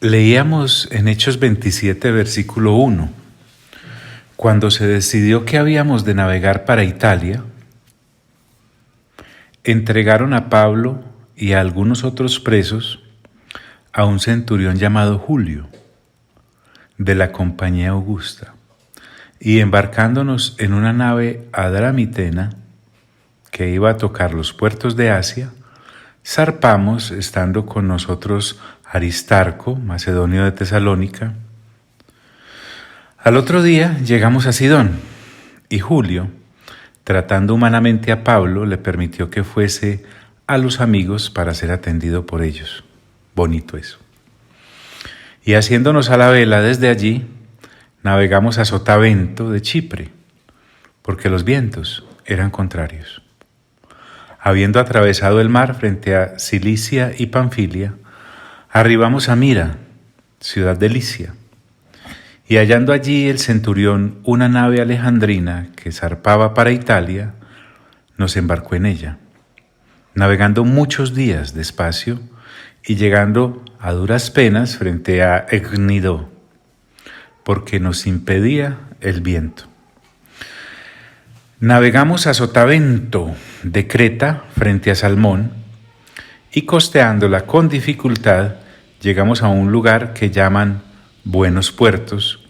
Leíamos en Hechos 27, versículo 1, cuando se decidió que habíamos de navegar para Italia, entregaron a Pablo y a algunos otros presos a un centurión llamado Julio, de la compañía Augusta, y embarcándonos en una nave adramitena que iba a tocar los puertos de Asia, zarpamos, estando con nosotros Aristarco, macedonio de Tesalónica. Al otro día llegamos a Sidón, y Julio, tratando humanamente a Pablo, le permitió que fuese a los amigos para ser atendido por ellos. Bonito eso. Y haciéndonos a la vela desde allí, navegamos a Sotavento de Chipre, porque los vientos eran contrarios. Habiendo atravesado el mar frente a Cilicia y Panfilia, arribamos a Mira, ciudad de Licia, y hallando allí el centurión una nave alejandrina que zarpaba para Italia, nos embarcó en ella, navegando muchos días despacio y llegando a duras penas frente a Egnido, porque nos impedía el viento. Navegamos a Sotavento de Creta frente a Salmón, y costeándola con dificultad llegamos a un lugar que llaman Buenos Puertos,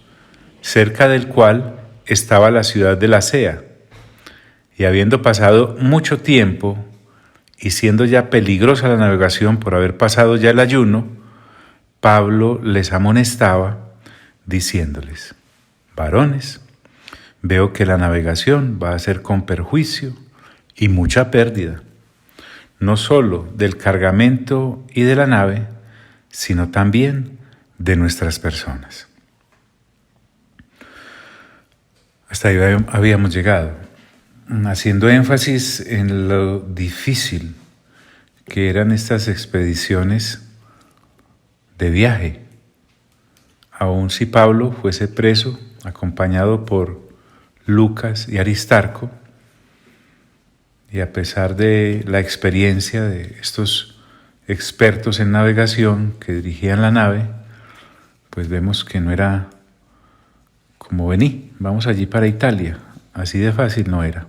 cerca del cual estaba la ciudad de Lasea. Y habiendo pasado mucho tiempo y siendo ya peligrosa la navegación por haber pasado ya el ayuno, Pablo les amonestaba diciéndoles: varones, veo que la navegación va a ser con perjuicio y mucha pérdida, no solo del cargamento y de la nave, sino también de nuestras personas. Hasta ahí habíamos llegado, haciendo énfasis en lo difícil que eran estas expediciones de viaje. Aun si Pablo fuese preso, acompañado por Lucas y Aristarco, y a pesar de la experiencia de estos expertos en navegación que dirigían la nave, pues vemos que no era como vení, vamos allí para Italia, así de fácil no era.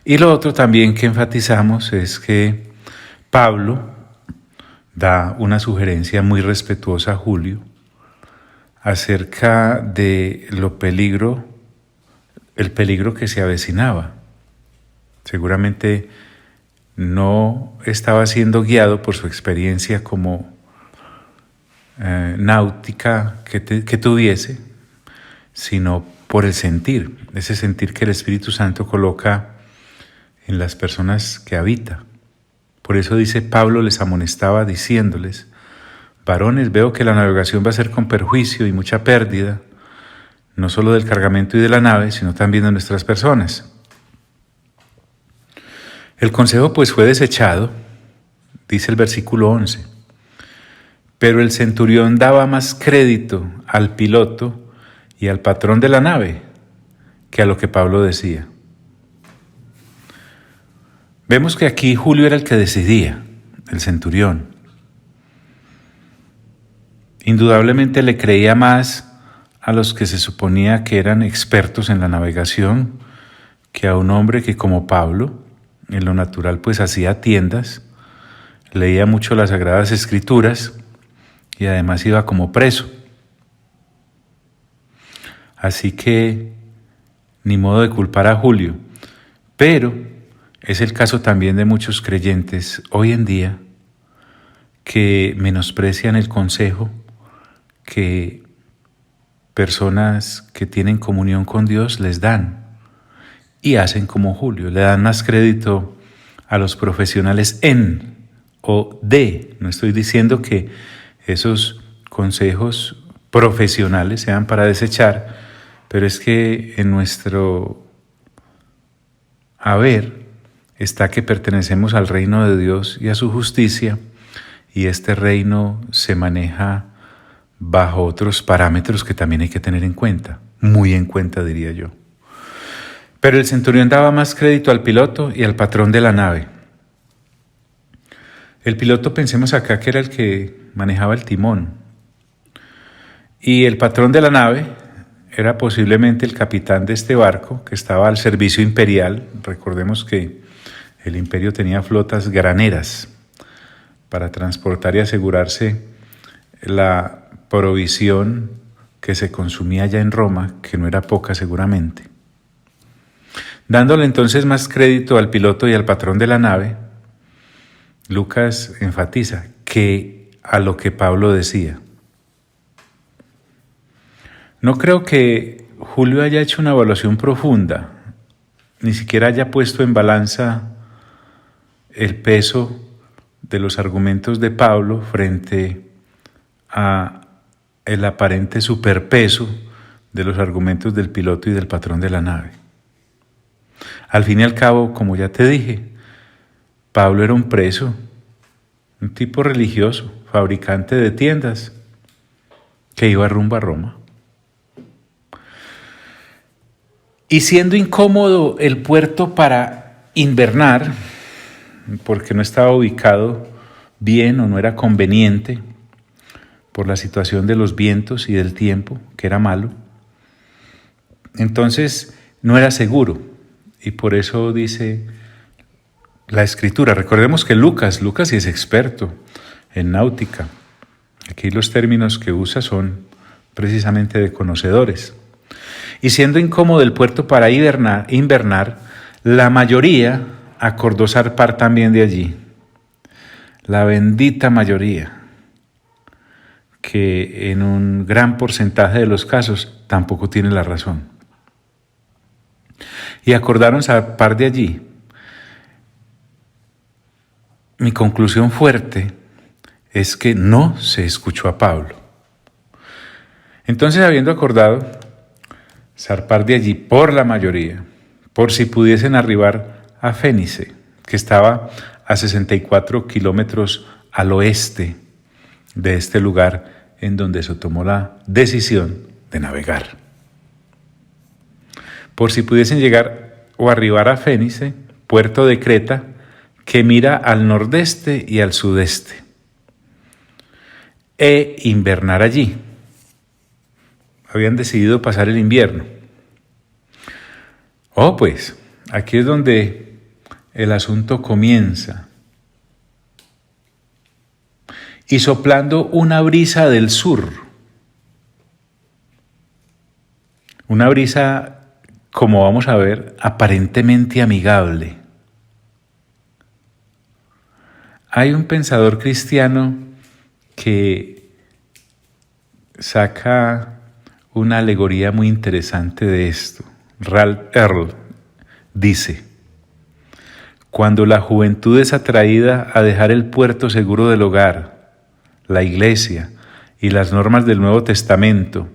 Y lo otro también que enfatizamos es que Pablo da una sugerencia muy respetuosa a Julio acerca de el peligro que se avecinaba. Seguramente no estaba siendo guiado por su experiencia como náutica que tuviese, sino por el sentir, ese sentir que el Espíritu Santo coloca en las personas que habita. Por eso dice: Pablo les amonestaba diciéndoles: varones, veo que la navegación va a ser con perjuicio y mucha pérdida, no solo del cargamento y de la nave, sino también de nuestras personas. El consejo pues fue desechado, dice el versículo 11, pero el centurión daba más crédito al piloto y al patrón de la nave que a lo que Pablo decía. Vemos que aquí Julio era el que decidía, el centurión. Indudablemente le creía más a los que se suponía que eran expertos en la navegación que a un hombre que, como Pablo, en lo natural pues hacía tiendas, leía mucho las Sagradas Escrituras y además iba como preso. Así que ni modo de culpar a Julio, pero es el caso también de muchos creyentes hoy en día que menosprecian el consejo que personas que tienen comunión con Dios les dan y hacen como Julio, le dan más crédito a los profesionales en o de. No estoy diciendo que esos consejos profesionales sean para desechar, pero es que en nuestro haber está que pertenecemos al reino de Dios y a su justicia, y este reino se maneja bajo otros parámetros que también hay que tener en cuenta, muy en cuenta diría yo. Pero el centurión daba más crédito al piloto y al patrón de la nave. El piloto, pensemos acá que era el que manejaba el timón, Y el patrón de la nave era posiblemente el capitán de este barco que estaba al servicio imperial. Recordemos que el imperio tenía flotas graneras para transportar y asegurarse la provisión que se consumía ya en Roma, que no era poca seguramente. Dándole entonces más crédito al piloto y al patrón de la nave, Lucas enfatiza que a lo que Pablo decía. No creo que Julio haya hecho una evaluación profunda, ni siquiera haya puesto en balanza el peso de los argumentos de Pablo frente a el aparente superpeso de los argumentos del piloto y del patrón de la nave. Al fin y al cabo, como ya te dije, Pablo era un preso, un tipo religioso, fabricante de tiendas, que iba rumbo a Roma. Y siendo incómodo el puerto para invernar, porque no estaba ubicado bien o no era conveniente por la situación de los vientos y del tiempo, que era malo, entonces no era seguro. Y por eso dice la Escritura. Recordemos que Lucas sí es experto en náutica. Aquí los términos que usa son precisamente de conocedores. Y siendo incómodo el puerto para invernar, la mayoría acordó zarpar también de allí. La bendita mayoría, que en un gran porcentaje de los casos tampoco tiene la razón. Y acordaron zarpar de allí. Mi conclusión fuerte es que no se escuchó a Pablo. Entonces, habiendo acordado zarpar de allí por la mayoría, por si pudiesen arribar a Fénice, que estaba a 64 kilómetros al oeste de este lugar en donde se tomó la decisión de navegar. Por si pudiesen llegar o arribar a Fénice, puerto de Creta, que mira al nordeste y al sudeste, e invernar allí. Habían decidido pasar el invierno. Pues, aquí es donde el asunto comienza. Y soplando una brisa del sur, una brisa, como vamos a ver, aparentemente amigable. Hay un pensador cristiano que saca una alegoría muy interesante de esto. Ralph Earl dice: cuando la juventud es atraída a dejar el puerto seguro del hogar, la iglesia y las normas del Nuevo Testamento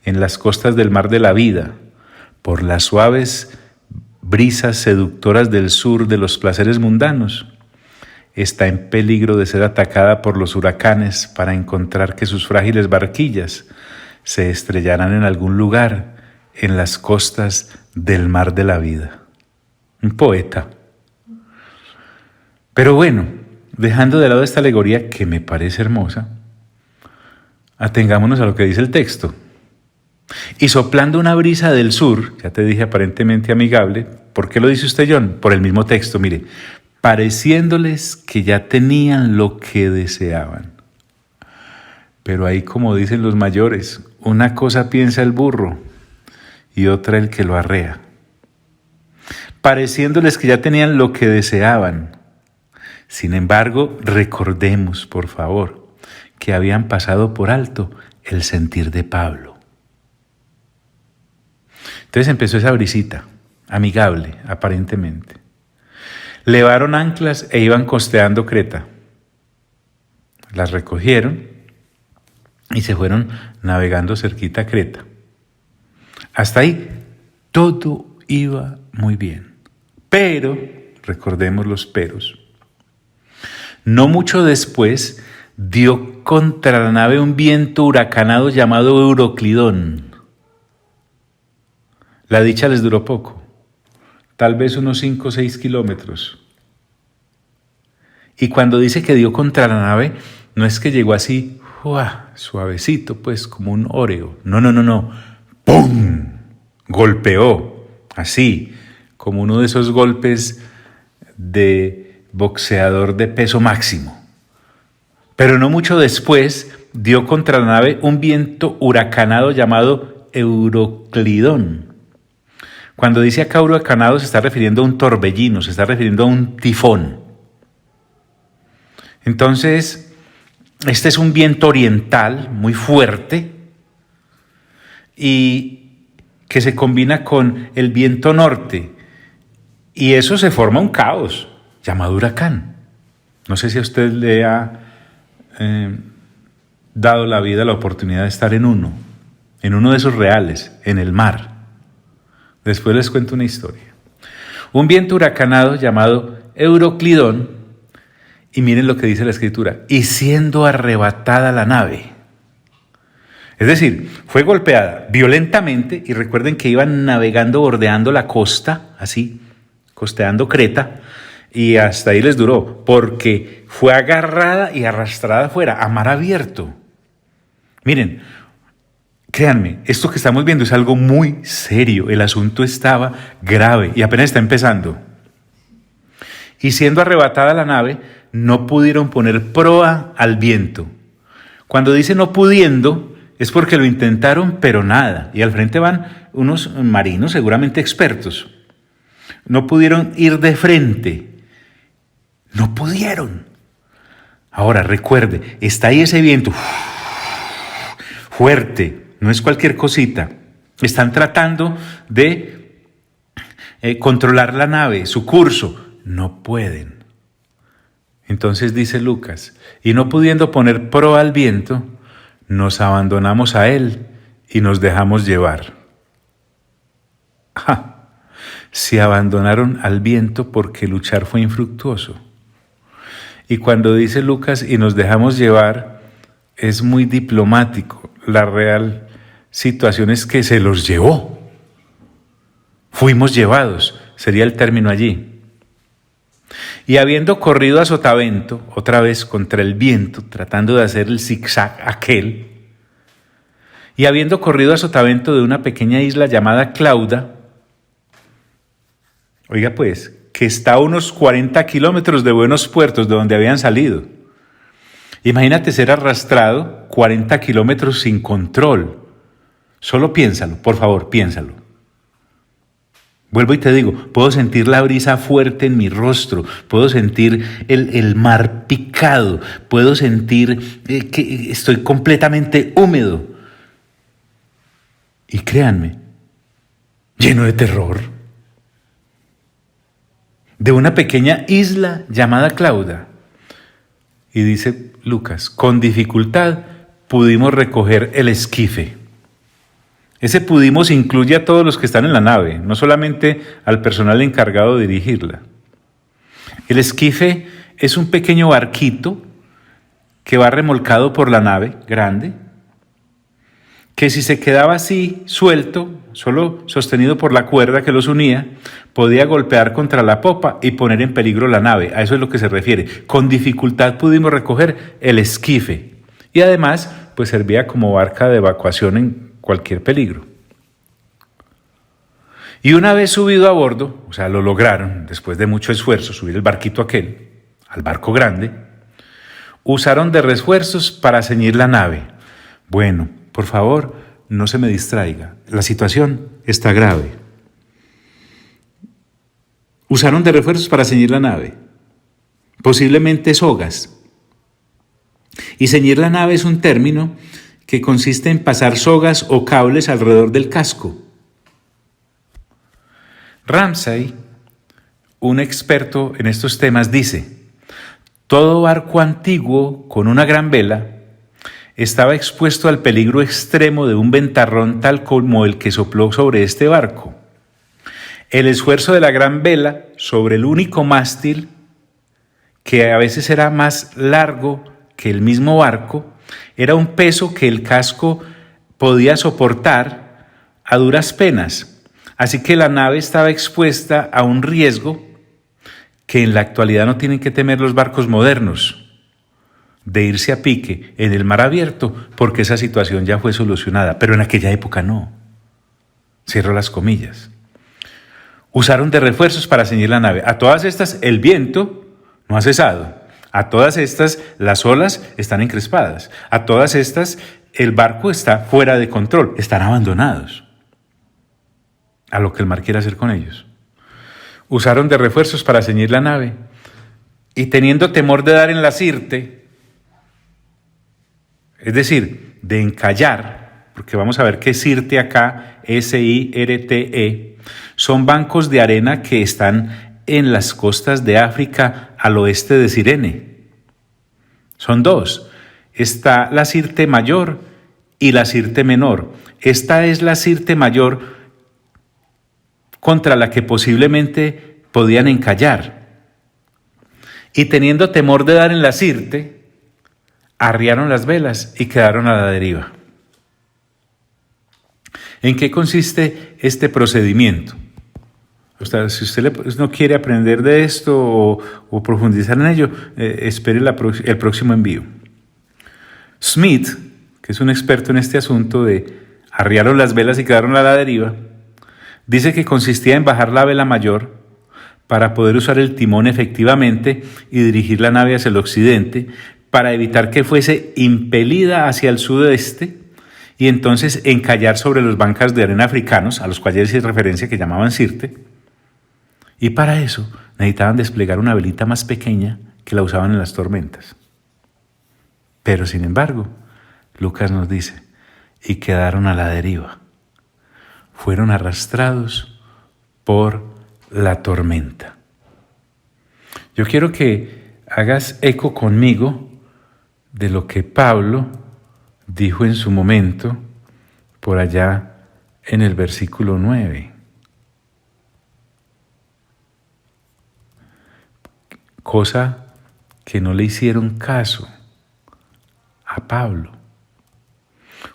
en las costas del mar de la vida, por las suaves brisas seductoras del sur de los placeres mundanos, está en peligro de ser atacada por los huracanes para encontrar que sus frágiles barquillas se estrellarán en algún lugar en las costas del mar de la vida. Un poeta. Pero bueno, dejando de lado esta alegoría que me parece hermosa, atengámonos a lo que dice el texto. Y soplando una brisa del sur, ya te dije aparentemente amigable, ¿por qué lo dice usted, John? Por el mismo texto, mire, pareciéndoles que ya tenían lo que deseaban. Pero ahí, como dicen los mayores, una cosa piensa el burro y otra el que lo arrea. Pareciéndoles que ya tenían lo que deseaban. Sin embargo, recordemos, por favor, que habían pasado por alto el sentir de Pablo. Entonces empezó esa brisita, amigable, aparentemente. Levaron anclas e iban costeando Creta. Las recogieron y se fueron navegando cerquita a Creta. Hasta ahí todo iba muy bien. Pero, recordemos los peros, no mucho después dio contra la nave un viento huracanado llamado Euroclidón. La dicha les duró poco, tal vez unos 5 o 6 kilómetros. Y cuando dice que dio contra la nave, no es que llegó así suavecito, pues, como un Oreo. No. ¡Pum! Golpeó, así, como uno de esos golpes de boxeador de peso máximo. Pero no mucho después dio contra la nave un viento huracanado llamado Euroclidón. Cuando dice acá huracanado se está refiriendo a un torbellino, se está refiriendo a un tifón. Entonces, este es un viento oriental muy fuerte y que se combina con el viento norte y eso se forma un caos llamado huracán. No sé si a usted le ha dado la vida la oportunidad de estar en uno de esos reales, en el mar. Después les cuento una historia. Un viento huracanado llamado Euroclidón. Y miren lo que dice la escritura, y siendo arrebatada la nave. Es decir, fue golpeada violentamente, y recuerden que iban navegando, bordeando la costa, así, costeando Creta, y hasta ahí les duró, porque fue agarrada y arrastrada afuera, a mar abierto. Miren, créanme, esto que estamos viendo es algo muy serio, el asunto estaba grave y apenas está empezando. Y siendo arrebatada la nave, no pudieron poner proa al viento. Cuando dice no pudiendo, es porque lo intentaron, pero nada. Y al frente van unos marinos seguramente expertos. No pudieron ir de frente. No pudieron. Ahora, recuerde, está ahí ese viento fuerte, no es cualquier cosita. Están tratando de controlar la nave, su curso. No pueden. Entonces dice Lucas, y no pudiendo poner proa al viento, nos abandonamos a él y nos dejamos llevar. Se abandonaron al viento porque luchar fue infructuoso. Y cuando dice Lucas y nos dejamos llevar, es muy diplomático. La real situación es que se los llevó. Fuimos llevados, sería el término allí. Y habiendo corrido a sotavento, otra vez contra el viento, tratando de hacer el zigzag aquel, y habiendo corrido a sotavento de una pequeña isla llamada Clauda, oiga pues, que está a unos 40 kilómetros de Buenos Puertos, de donde habían salido. Imagínate ser arrastrado 40 kilómetros sin control. Solo piénsalo, por favor, piénsalo. Vuelvo y te digo, puedo sentir la brisa fuerte en mi rostro, puedo sentir el mar picado, puedo sentir que estoy completamente húmedo. Y créanme, lleno de terror. De una pequeña isla llamada Clauda. Y dice Lucas, con dificultad pudimos recoger el esquife. Ese pudimos incluye a todos los que están en la nave, no solamente al personal encargado de dirigirla. El esquife es un pequeño barquito que va remolcado por la nave grande, que si se quedaba así, suelto, solo sostenido por la cuerda que los unía, podía golpear contra la popa y poner en peligro la nave. A eso es lo que se refiere. Con dificultad pudimos recoger el esquife. Y además, pues servía como barca de evacuación en cualquier peligro. Y una vez subido a bordo, o sea, lo lograron, después de mucho esfuerzo, subir el barquito aquel, al barco grande, usaron de refuerzos para ceñir la nave. Bueno, por favor, no se me distraiga, la situación está grave. Usaron de refuerzos para ceñir la nave, posiblemente sogas. Y ceñir la nave es un término que consiste en pasar sogas o cables alrededor del casco. Ramsay, un experto en estos temas, dice: todo barco antiguo con una gran vela estaba expuesto al peligro extremo de un ventarrón tal como el que sopló sobre este barco. El esfuerzo de la gran vela sobre el único mástil, que a veces era más largo que el mismo barco, era un peso que el casco podía soportar a duras penas. Así que la nave estaba expuesta a un riesgo que en la actualidad no tienen que temer los barcos modernos. de irse a pique en el mar abierto porque esa situación ya fue solucionada, pero en aquella época no. Cierro las comillas. Usaron de refuerzos para ceñir la nave. A todas estas el viento no ha cesado. A todas estas las olas están encrespadas. A todas estas el barco está fuera de control, están abandonados a lo que el mar quiere hacer con ellos. Usaron de refuerzos para ceñir la nave y teniendo temor de dar en la sirte, es decir, de encallar, porque vamos a ver que sirte acá, S-I-R-T-E, son bancos de arena que están en las costas de África al oeste de Cirene. Son dos. Está la Sirte mayor y la Sirte menor. Esta es la Sirte mayor contra la que posiblemente podían encallar. Y teniendo temor de dar en la Sirte, arriaron las velas y quedaron a la deriva. ¿En qué consiste este procedimiento? O sea, si usted no quiere aprender de esto o profundizar en ello, espere el próximo envío. Smith, que es un experto en este asunto de arriaron las velas y quedaron a la deriva, dice que consistía en bajar la vela mayor para poder usar el timón efectivamente y dirigir la nave hacia el occidente para evitar que fuese impelida hacia el sudeste y entonces encallar sobre los bancos de arena africanos, a los cuales hice referencia, que llamaban Sirte. Y para eso necesitaban desplegar una velita más pequeña que la usaban en las tormentas. Pero sin embargo, Lucas nos dice, y quedaron a la deriva. Fueron arrastrados por la tormenta. Yo quiero que hagas eco conmigo de lo que Pablo dijo en su momento por allá en el versículo 9. Cosa que no le hicieron caso a Pablo.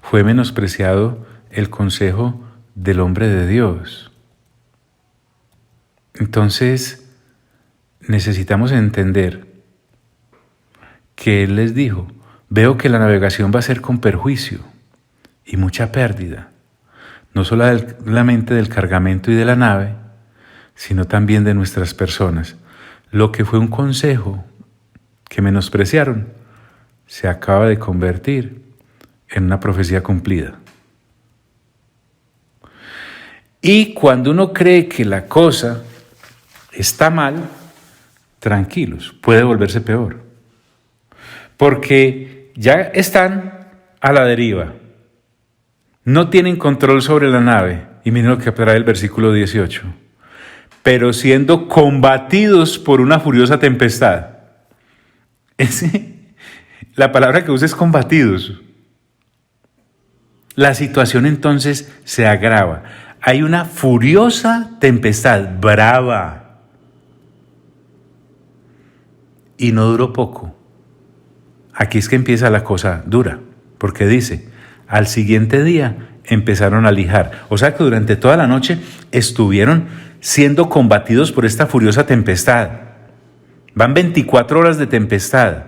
Fue menospreciado el consejo del hombre de Dios. Entonces, necesitamos entender que Él les dijo, veo que la navegación va a ser con perjuicio y mucha pérdida, no solamente del cargamento y de la nave, sino también de nuestras personas. Lo que fue un consejo que menospreciaron se acaba de convertir en una profecía cumplida. Y cuando uno cree que la cosa está mal, tranquilos, puede volverse peor. Porque ya están a la deriva, no tienen control sobre la nave. Y miren lo que trae el versículo 18. Pero siendo combatidos por una furiosa tempestad. La palabra que usa es combatidos. La situación entonces se agrava. Hay una furiosa tempestad, brava. Y no duró poco. Aquí es que empieza la cosa dura, porque dice, al siguiente día empezaron a lijar. O sea que durante toda la noche estuvieron siendo combatidos por esta furiosa tempestad. Van 24 horas de tempestad.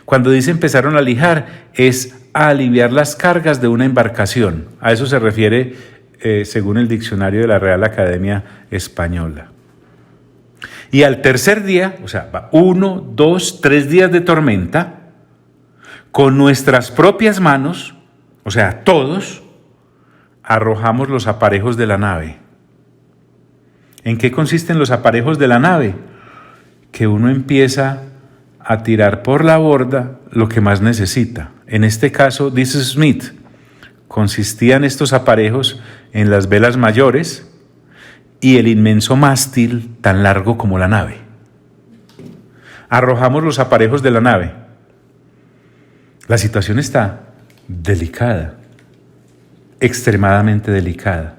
Cuando dice empezaron a lijar, es a aliviar las cargas de una embarcación. A eso se refiere, según el diccionario de la Real Academia Española. Y al tercer día, o sea, 1, 2, 3 días de tormenta, con nuestras propias manos, o sea, todos, arrojamos los aparejos de la nave. ¿En qué consisten los aparejos de la nave? Que uno empieza a tirar por la borda lo que más necesita. En este caso, dice Smith, consistían estos aparejos en las velas mayores y el inmenso mástil tan largo como la nave. Arrojamos los aparejos de la nave. La situación está delicada, extremadamente delicada.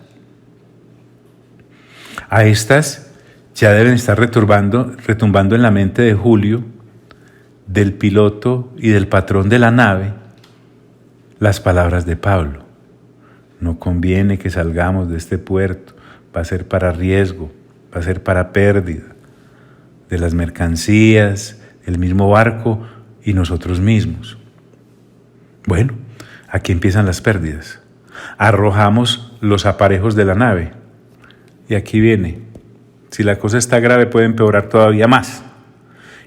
A estas ya deben estar retumbando en la mente de Julio, del piloto y del patrón de la nave, las palabras de Pablo. No conviene que salgamos de este puerto, va a ser para riesgo, va a ser para pérdida de las mercancías, el mismo barco y nosotros mismos. Bueno, aquí empiezan las pérdidas. Arrojamos los aparejos de la nave. Y aquí viene. Si la cosa está grave, puede empeorar todavía más.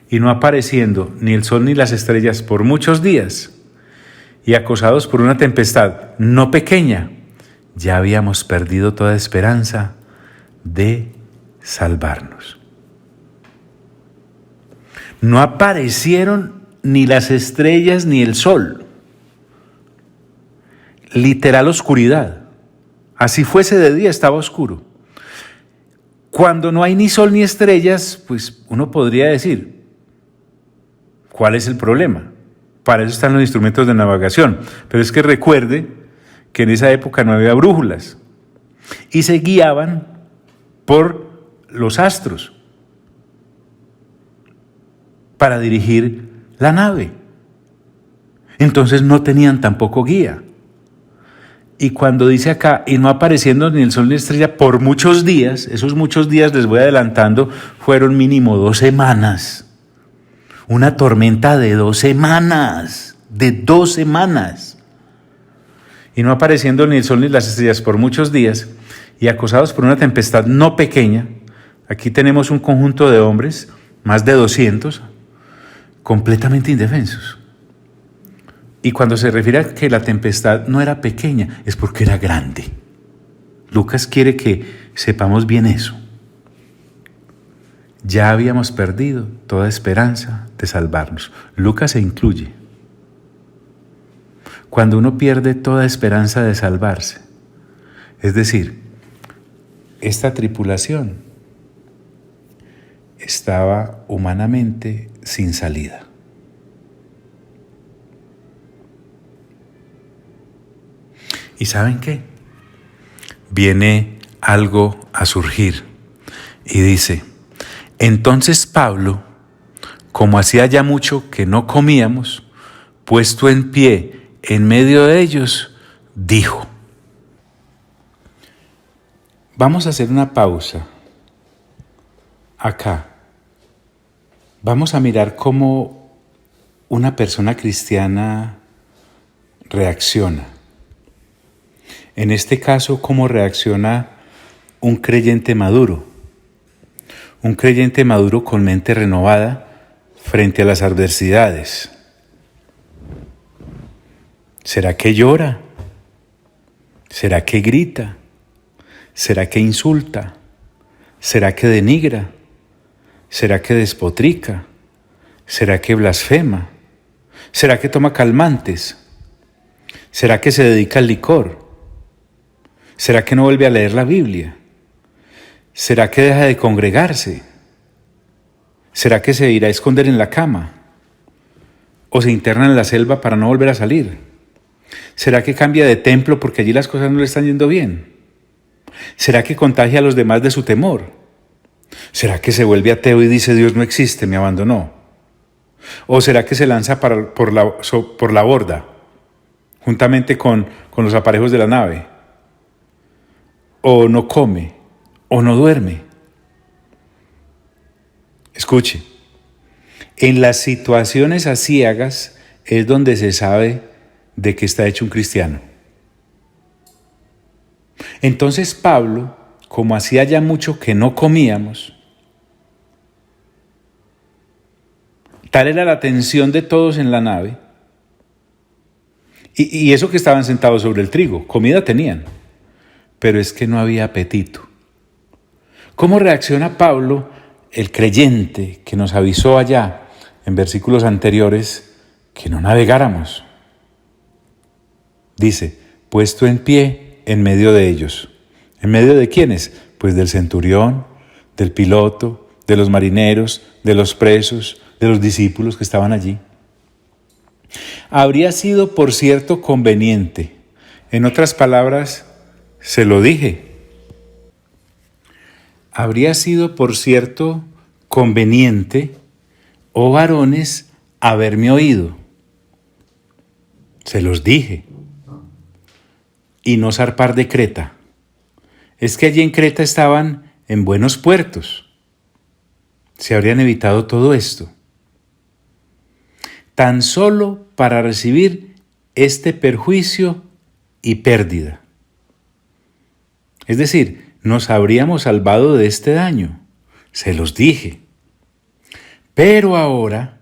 Y no apareciendo ni el sol ni las estrellas por muchos días, y acosados por una tempestad no pequeña, ya habíamos perdido toda esperanza de salvarnos. No aparecieron ni las estrellas ni el sol. Literal oscuridad. Así fuese de día, estaba oscuro. Cuando no hay ni sol ni estrellas, pues uno podría decir, ¿cuál es el problema? Para eso están los instrumentos de navegación. Pero es que recuerde que en esa época no había brújulas y se guiaban por los astros para dirigir la nave. Entonces no tenían tampoco guía. Y cuando dice acá, y no apareciendo ni el sol ni estrella por muchos días, esos muchos días, les voy adelantando, fueron mínimo 2 semanas. Una tormenta de 2 semanas, de 2 semanas. Y no apareciendo ni el sol ni las estrellas por muchos días, y acosados por una tempestad no pequeña, aquí tenemos un conjunto de hombres, más de 200, completamente indefensos. Y cuando se refiere a que la tempestad no era pequeña, es porque era grande. Lucas quiere que sepamos bien eso. Ya habíamos perdido toda esperanza de salvarnos. Lucas se incluye. Cuando uno pierde toda esperanza de salvarse, es decir, esta tripulación estaba humanamente sin salida. ¿Y saben qué? Viene algo a surgir y dice, entonces Pablo, como hacía ya mucho que no comíamos, puesto en pie en medio de ellos, dijo. Vamos a hacer una pausa acá. Vamos a mirar cómo una persona cristiana reacciona. En este caso, cómo reacciona un creyente maduro. Un creyente maduro con mente renovada frente a las adversidades. ¿Será que llora? ¿Será que grita? ¿Será que insulta? ¿Será que denigra? ¿Será que despotrica? ¿Será que blasfema? ¿Será que toma calmantes? ¿Será que se dedica al licor? ¿Será que no vuelve a leer la Biblia? ¿Será que deja de congregarse? ¿Será que se irá a esconder en la cama? ¿O se interna en la selva para no volver a salir? ¿Será que cambia de templo porque allí las cosas no le están yendo bien? ¿Será que contagia a los demás de su temor? ¿Será que se vuelve ateo y dice Dios no existe, me abandonó? ¿O será que se lanza por la borda, juntamente con los aparejos de la nave? ¿O no come? ¿O no duerme? Escuche, en las situaciones aciagas es donde se sabe de qué está hecho un cristiano. Entonces Pablo, como hacía ya mucho que no comíamos, tal era la tensión de todos en la nave, y eso que estaban sentados sobre el trigo, comida tenían, pero es que no había apetito. ¿Cómo reacciona Pablo, el creyente que nos avisó allá en versículos anteriores que no navegáramos? Dice, puesto en pie en medio de ellos. ¿En medio de quiénes? Pues del centurión, del piloto, de los marineros, de los presos, de los discípulos que estaban allí. Habría sido, por cierto, conveniente. En otras palabras, se lo dije. Habría sido, por cierto, conveniente, oh varones, haberme oído. Se los dije. Y no zarpar de Creta. Es que allí en Creta estaban en buenos puertos. Se habrían evitado todo esto. tan solo para recibir este perjuicio y pérdida. Es decir, nos habríamos salvado de este daño. Se los dije. Pero ahora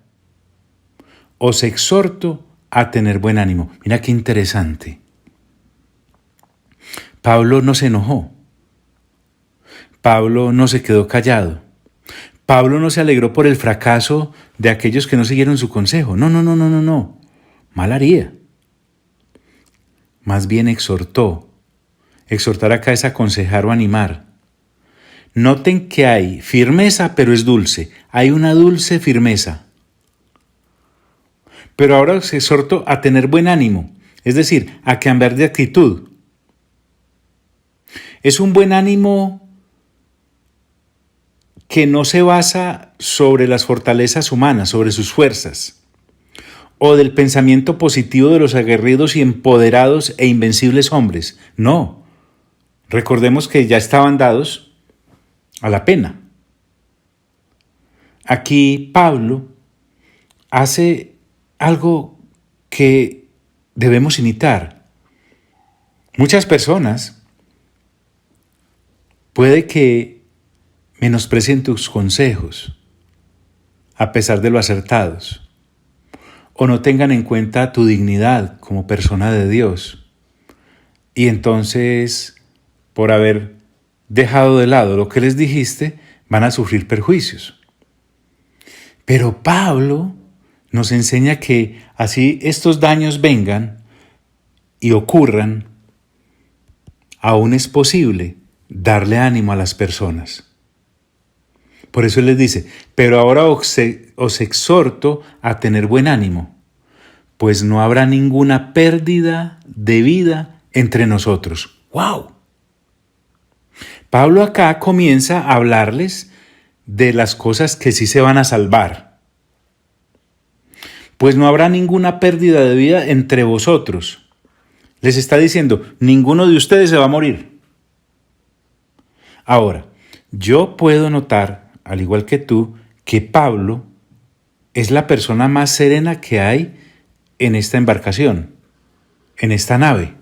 os exhorto a tener buen ánimo. Mira qué interesante. Pablo no se enojó. Pablo no se quedó callado. Pablo no se alegró por el fracaso de aquellos que no siguieron su consejo. No. Mal haría. Más bien exhortó. Exhortar acá es aconsejar o animar. Noten que hay firmeza, pero es dulce. Hay una dulce firmeza. Pero ahora os exhorto a tener buen ánimo, es decir, a cambiar de actitud. Es un buen ánimo que no se basa sobre las fortalezas humanas, sobre sus fuerzas, o del pensamiento positivo de los aguerridos y empoderados e invencibles hombres. No, recordemos que ya estaban dados a la pena. Aquí Pablo hace algo que debemos imitar. Muchas personas puede que menosprecien tus consejos, a pesar de lo acertados, o no tengan en cuenta tu dignidad como persona de Dios. Y entonces, por haber dejado de lado lo que les dijiste, van a sufrir perjuicios. Pero Pablo nos enseña que así estos daños vengan y ocurran, aún es posible darle ánimo a las personas. Por eso él les dice, pero ahora os exhorto a tener buen ánimo, pues no habrá ninguna pérdida de vida entre nosotros. ¡Wow! Pablo acá comienza a hablarles de las cosas que sí se van a salvar. Pues no habrá ninguna pérdida de vida entre vosotros. Les está diciendo, ninguno de ustedes se va a morir. Ahora, yo puedo notar, al igual que tú, que Pablo es la persona más serena que hay en esta embarcación, en esta nave.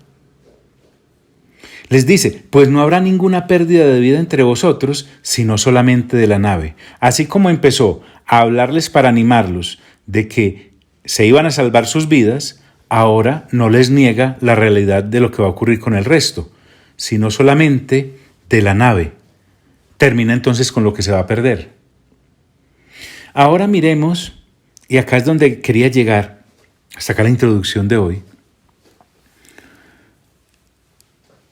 Les dice, pues no habrá ninguna pérdida de vida entre vosotros, sino solamente de la nave. Así como empezó a hablarles para animarlos de que se iban a salvar sus vidas, ahora no les niega la realidad de lo que va a ocurrir con el resto, sino solamente de la nave. Termina entonces con lo que se va a perder. Ahora miremos, y acá es donde quería llegar, hasta acá la introducción de hoy,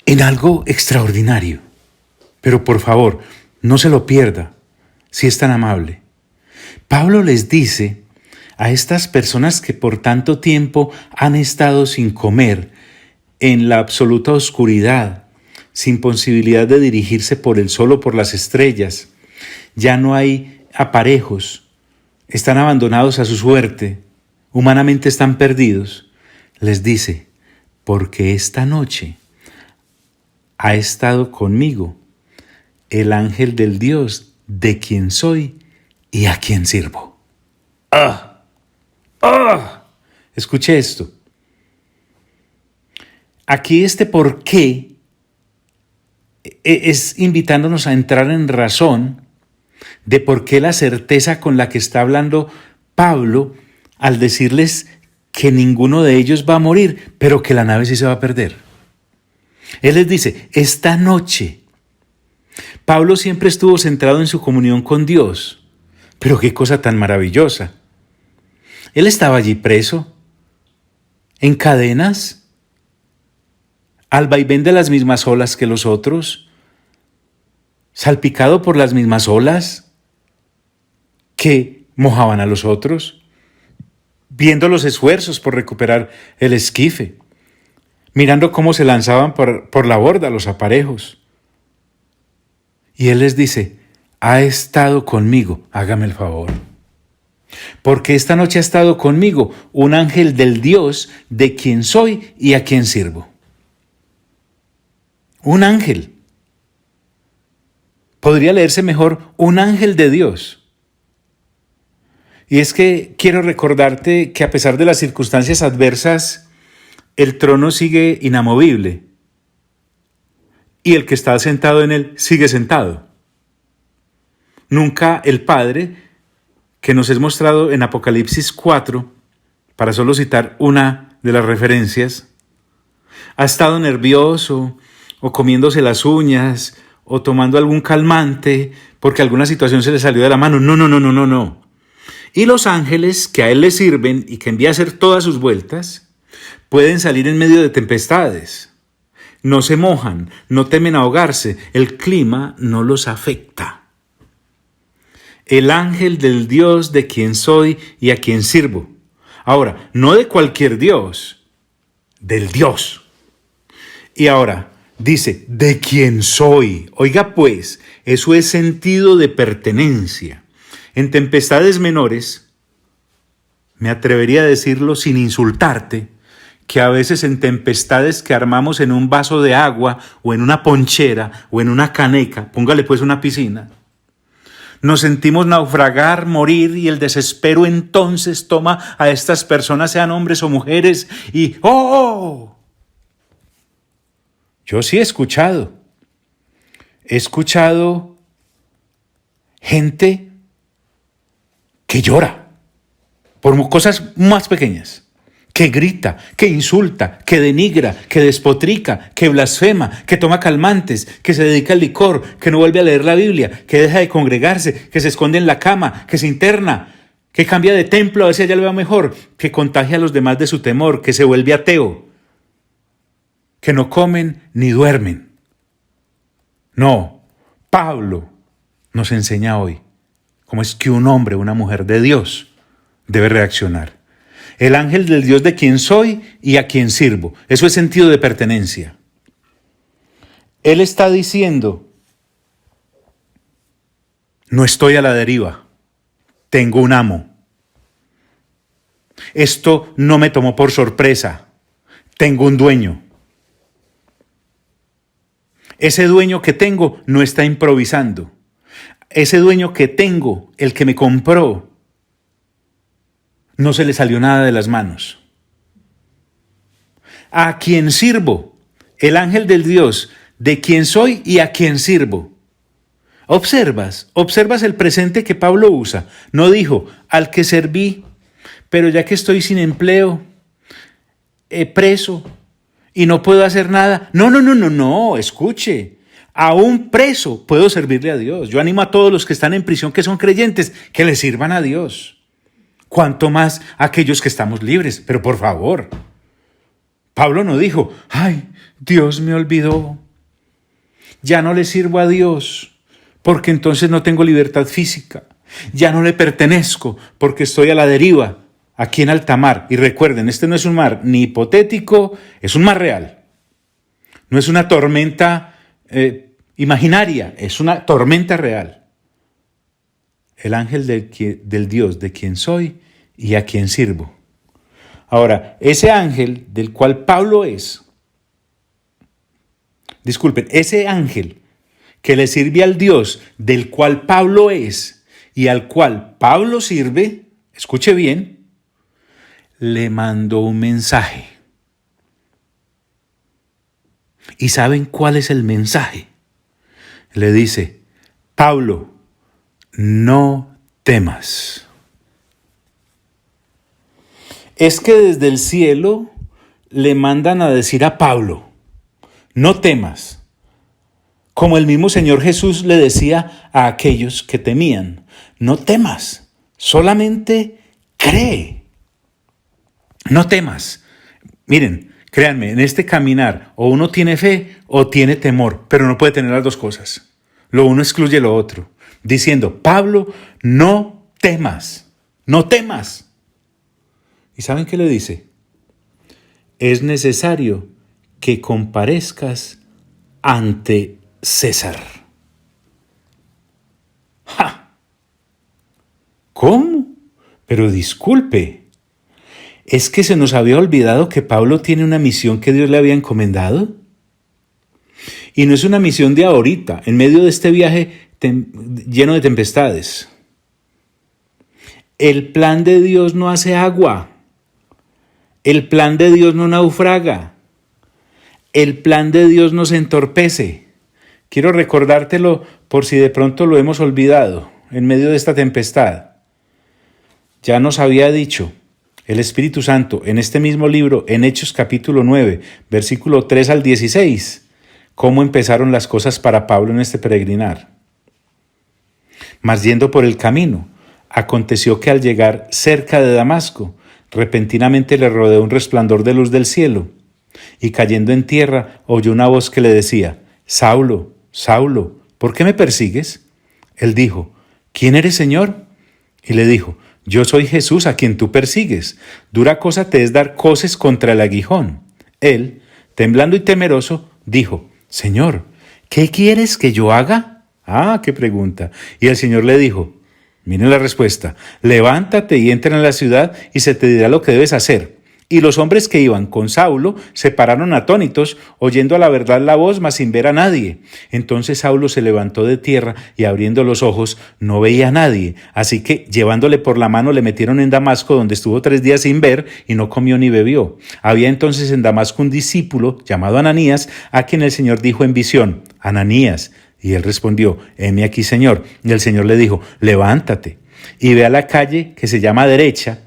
en algo extraordinario. Pero por favor, no se lo pierda, si es tan amable. Pablo les dice a estas personas que por tanto tiempo han estado sin comer, en la absoluta oscuridad, sin posibilidad de dirigirse por el sol o por las estrellas, ya no hay aparejos, están abandonados a su suerte, humanamente están perdidos, les dice, porque esta noche ha estado conmigo el ángel del Dios de quien soy y a quien sirvo. Escuche esto. Aquí este por qué es invitándonos a entrar en razón de por qué la certeza con la que está hablando Pablo al decirles que ninguno de ellos va a morir, pero que la nave sí se va a perder. Él les dice, esta noche, Pablo siempre estuvo centrado en su comunión con Dios, pero qué cosa tan maravillosa. Él estaba allí preso, en cadenas, al vaivén de las mismas olas que los otros, salpicado por las mismas olas que mojaban a los otros, viendo los esfuerzos por recuperar el esquife, mirando cómo se lanzaban por la borda los aparejos. Y él les dice, ha estado conmigo, hágame el favor. Porque esta noche ha estado conmigo un ángel del Dios de quien soy y a quien sirvo. Un ángel. Podría leerse mejor, un ángel de Dios. Y es que quiero recordarte que a pesar de las circunstancias adversas, el trono sigue inamovible y el que está sentado en él sigue sentado. Nunca el Padre, que nos es mostrado en Apocalipsis 4, para solo citar una de las referencias, ha estado nervioso o comiéndose las uñas o tomando algún calmante porque alguna situación se le salió de la mano. No. Y los ángeles que a él le sirven y que envía a hacer todas sus vueltas, pueden salir en medio de tempestades. No se mojan, no temen ahogarse, el clima no los afecta. El ángel del Dios de quien soy y a quien sirvo. Ahora, no de cualquier Dios, del Dios. Y ahora, dice, de quien soy. Oiga pues, eso es sentido de pertenencia. En tempestades menores, me atrevería a decirlo sin insultarte, que a veces en tempestades que armamos en un vaso de agua o en una ponchera o en una caneca, póngale pues una piscina, nos sentimos naufragar, morir y el desespero entonces toma a estas personas, sean hombres o mujeres, y ¡oh! Yo sí he escuchado gente que llora por cosas más pequeñas, que grita, que insulta, que denigra, que despotrica, que blasfema, que toma calmantes, que se dedica al licor, que no vuelve a leer la Biblia, que deja de congregarse, que se esconde en la cama, que se interna, que cambia de templo a ver si allá le va mejor, que contagia a los demás de su temor, que se vuelve ateo, que no comen ni duermen. No, Pablo nos enseña hoy cómo es que un hombre, una mujer de Dios debe reaccionar. El ángel del Dios de quien soy y a quien sirvo. Eso es sentido de pertenencia. Él está diciendo, no estoy a la deriva, tengo un amo. Esto no me tomó por sorpresa, tengo un dueño. Ese dueño que tengo no está improvisando. Ese dueño que tengo, el que me compró, no se le salió nada de las manos. A quien sirvo, el ángel del Dios, de quien soy y a quien sirvo. Observas el presente que Pablo usa. No dijo, al que serví, pero ya que estoy sin empleo, preso, y no puedo hacer nada. No, escuche. Aún preso puedo servirle a Dios. Yo animo a todos los que están en prisión, que son creyentes, que le sirvan a Dios. Cuanto más a aquellos que estamos libres. Pero por favor, Pablo no dijo, ay, Dios me olvidó. Ya no le sirvo a Dios porque entonces no tengo libertad física. Ya no le pertenezco porque estoy a la deriva aquí en alta mar. Y recuerden, este no es un mar ni hipotético, es un mar real. No es una tormenta imaginaria, es una tormenta real. El ángel del Dios de quien soy y a quien sirvo. Ahora, ese ángel del cual Pablo ese ángel que le sirve al Dios del cual Pablo es y al cual Pablo sirve, escuche bien, le mandó un mensaje. ¿Y saben cuál es el mensaje? Le dice, Pablo, no temas. Es que desde el cielo le mandan a decir a Pablo, no temas, como el mismo Señor Jesús le decía a aquellos que temían, no temas, solamente cree, no temas. Miren, créanme, en este caminar o uno tiene fe o tiene temor, pero no puede tener las dos cosas. Lo uno excluye lo otro. Diciendo, Pablo, no temas, no temas. ¿Y saben qué le dice? Es necesario que comparezcas ante César. ¡Ja! ¿Cómo? Pero disculpe, ¿es que se nos había olvidado que Pablo tiene una misión que Dios le había encomendado? Y no es una misión de ahorita, en medio de este viaje lleno de tempestades. El plan de Dios no hace agua. El plan de Dios no naufraga. El plan de Dios no se entorpece. Quiero recordártelo por si de pronto lo hemos olvidado en medio de esta tempestad. Ya nos había dicho el Espíritu Santo en este mismo libro, en Hechos capítulo 9, versículo 3 al 16, cómo empezaron las cosas para Pablo en este peregrinar. Mas yendo por el camino, aconteció que al llegar cerca de Damasco, repentinamente le rodeó un resplandor de luz del cielo, y cayendo en tierra, oyó una voz que le decía: Saulo, Saulo, ¿por qué me persigues? Él dijo: ¿Quién eres, Señor? Y le dijo: Yo soy Jesús a quien tú persigues. Dura cosa te es dar coces contra el aguijón. Él, temblando y temeroso, dijo: Señor, ¿qué quieres que yo haga? Ah, qué pregunta. Y el Señor le dijo, miren la respuesta: levántate y entra en la ciudad y se te dirá lo que debes hacer. Y los hombres que iban con Saulo se pararon atónitos, oyendo a la verdad la voz, mas sin ver a nadie. Entonces Saulo se levantó de tierra y abriendo los ojos no veía a nadie. Así que llevándole por la mano le metieron en Damasco, donde estuvo 3 días sin ver y no comió ni bebió. Había entonces en Damasco un discípulo llamado Ananías, a quien el Señor dijo en visión: Ananías. Y él respondió: heme aquí, Señor. Y el Señor le dijo: levántate y ve a la calle que se llama Derecha,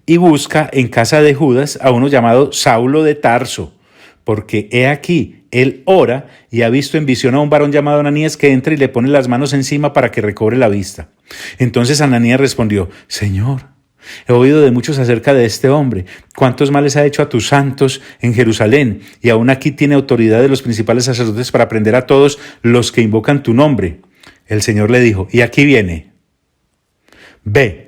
y busca en casa de Judas a uno llamado Saulo de Tarso, porque he aquí, él ora y ha visto en visión a un varón llamado Ananías que entra y le pone las manos encima para que recobre la vista. Entonces Ananías respondió: Señor, he oído de muchos acerca de este hombre, cuántos males ha hecho a tus santos en Jerusalén, y aún aquí tiene autoridad de los principales sacerdotes para prender a todos los que invocan tu nombre. El Señor le dijo: y aquí viene, ve,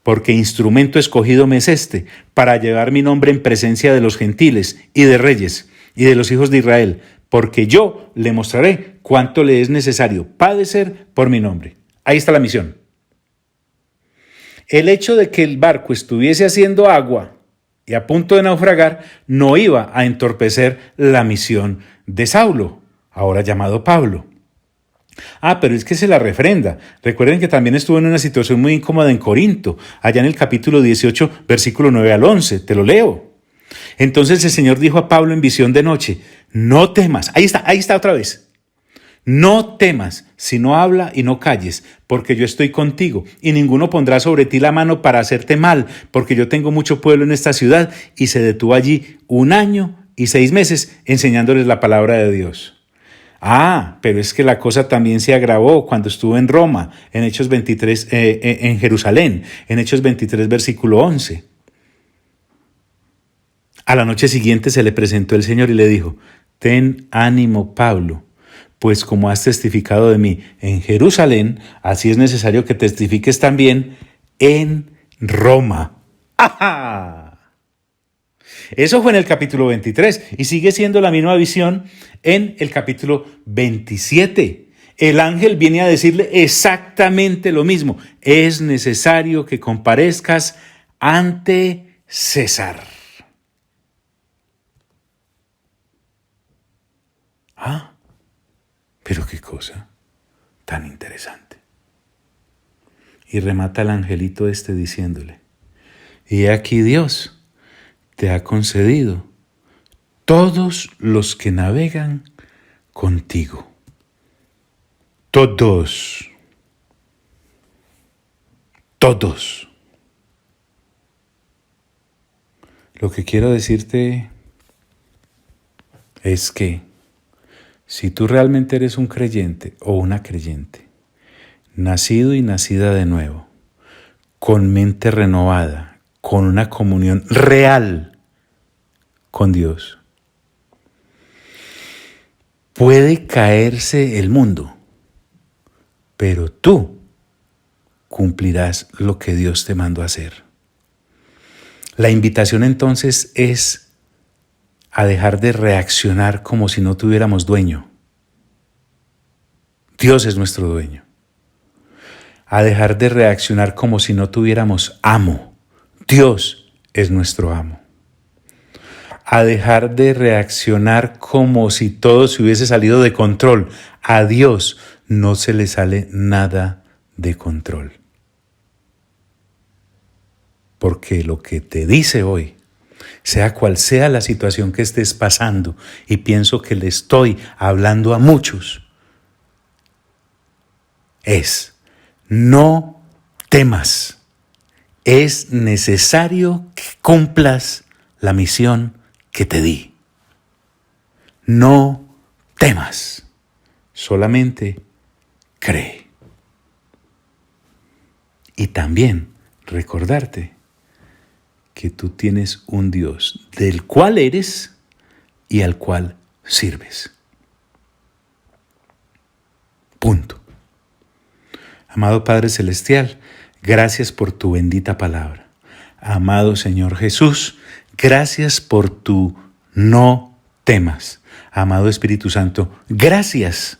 porque instrumento escogido me es este, para llevar mi nombre en presencia de los gentiles y de reyes y de los hijos de Israel, porque yo le mostraré cuánto le es necesario padecer por mi nombre. Ahí está la misión. El hecho de que el barco estuviese haciendo agua y a punto de naufragar no iba a entorpecer la misión de Saulo, ahora llamado Pablo. Pero es que se la refrenda. Recuerden que también estuvo en una situación muy incómoda en Corinto, allá en el capítulo 18, versículo 9 al 11. Te lo leo. Entonces el Señor dijo a Pablo en visión de noche: no temas. Ahí está otra vez. No temas, sino habla y no calles, porque yo estoy contigo, y ninguno pondrá sobre ti la mano para hacerte mal, porque yo tengo mucho pueblo en esta ciudad. Y se detuvo allí 1 año y 6 meses enseñándoles la palabra de Dios. Pero es que la cosa también se agravó cuando estuvo en Roma, en Hechos 23, en Jerusalén, en Hechos 23, versículo 11. A la noche siguiente se le presentó el Señor y le dijo: ten ánimo, Pablo, pues como has testificado de mí en Jerusalén, así es necesario que testifiques también en Roma. ¡Ajá! Eso fue en el capítulo 23 y sigue siendo la misma visión en el capítulo 27. El ángel viene a decirle exactamente lo mismo: es necesario que comparezcas ante César. Pero qué cosa tan interesante. Y remata el angelito diciéndole: y aquí Dios te ha concedido todos los que navegan contigo. Todos. Lo que quiero decirte es que si tú realmente eres un creyente o una creyente, nacido y nacida de nuevo, con mente renovada, con una comunión real con Dios, puede caerse el mundo, pero tú cumplirás lo que Dios te mandó a hacer. La invitación entonces es a dejar de reaccionar como si no tuviéramos dueño. Dios es nuestro dueño. A dejar de reaccionar como si no tuviéramos amo. Dios es nuestro amo. A dejar de reaccionar como si todo se hubiese salido de control. A Dios no se le sale nada de control. porque lo que te dice hoy, sea cual sea la situación que estés pasando, y pienso que le estoy hablando a muchos, es: no temas. Es necesario que cumplas la misión que te di. No temas, solamente cree. Y también recordarte que tú tienes un Dios del cual eres y al cual sirves. Punto. Amado Padre Celestial, gracias por tu bendita palabra. Amado Señor Jesús, gracias por tu no temas. Amado Espíritu Santo, gracias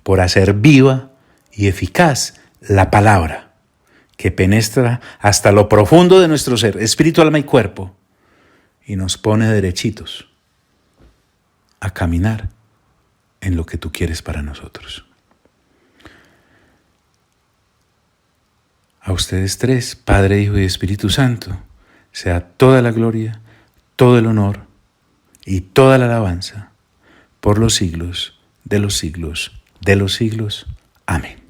por hacer viva y eficaz la palabra que penetra hasta lo profundo de nuestro ser, espíritu, alma y cuerpo, y nos pone derechitos a caminar en lo que tú quieres para nosotros. A ustedes tres, Padre, Hijo y Espíritu Santo, sea toda la gloria, todo el honor y toda la alabanza por los siglos de los siglos de los siglos. Amén.